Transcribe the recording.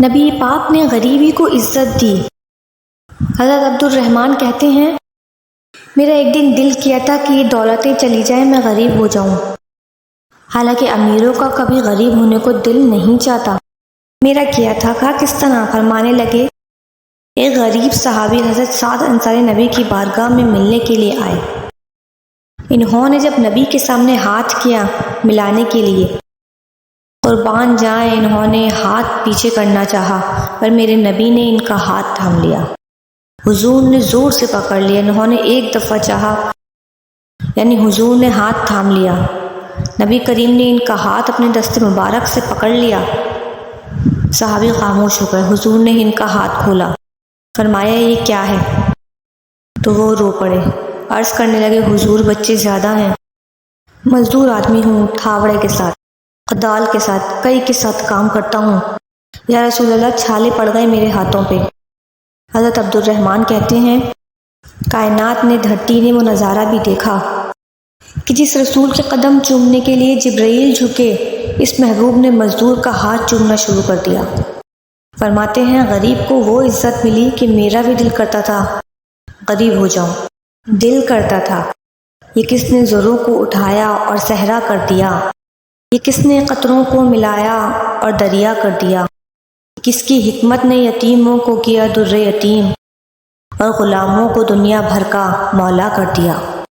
نبی پاک نے غریبی کو عزت دی۔ حضرت عبد الرحمن کہتے ہیں میرا ایک دن دل کیا تھا کہ یہ دولتیں چلی جائیں، میں غریب ہو جاؤں۔ حالانکہ امیروں کا کبھی غریب ہونے کو دل نہیں چاہتا۔ میرا کیا تھا کہا کس طرح؟ فرمانے لگے ایک غریب صحابی حضرت سعد انصاری نبی کی بارگاہ میں ملنے کے لیے آئے۔ انہوں نے جب نبی کے سامنے ہاتھ کیا ملانے کے لیے، قربان جائیں انہوں نے ہاتھ پیچھے کرنا چاہا، پر میرے نبی نے ان کا ہاتھ تھام لیا۔ حضور نے زور سے پکڑ لیا۔ انہوں نے ایک دفعہ چاہا، یعنی حضور نے ہاتھ تھام لیا۔ نبی کریم نے ان کا ہاتھ اپنے دست مبارک سے پکڑ لیا۔ صحابی خاموش ہو گئے۔ حضور نے ان کا ہاتھ کھولا، فرمایا یہ کیا ہے؟ تو وہ رو پڑے، عرض کرنے لگے حضور بچے زیادہ ہیں، مزدور آدمی ہوں، تھاوڑے کے ساتھ، کدال کے ساتھ، کئی کے ساتھ کام کرتا ہوں، یا رسول اللہ چھالے پڑ گئے میرے ہاتھوں پہ۔ حضرت عبد الرحمن کہتے ہیں کائنات نے، دھرتی نے وہ نظارہ بھی دیکھا کہ جس رسول کے قدم چومنے کے لیے جبرائیل جھکے، اس محبوب نے مزدور کا ہاتھ چومنا شروع کر دیا۔ فرماتے ہیں غریب کو وہ عزت ملی کہ میرا بھی دل کرتا تھا غریب ہو جاؤں۔ دل کرتا تھا یہ کس نے زروں کو اٹھایا اور صحرا کر دیا، یہ کس نے قطروں کو ملایا اور دریا کر دیا، کس کی حکمت نے یتیموں کو کیا در یتیم اور غلاموں کو دنیا بھر کا مولا کر دیا۔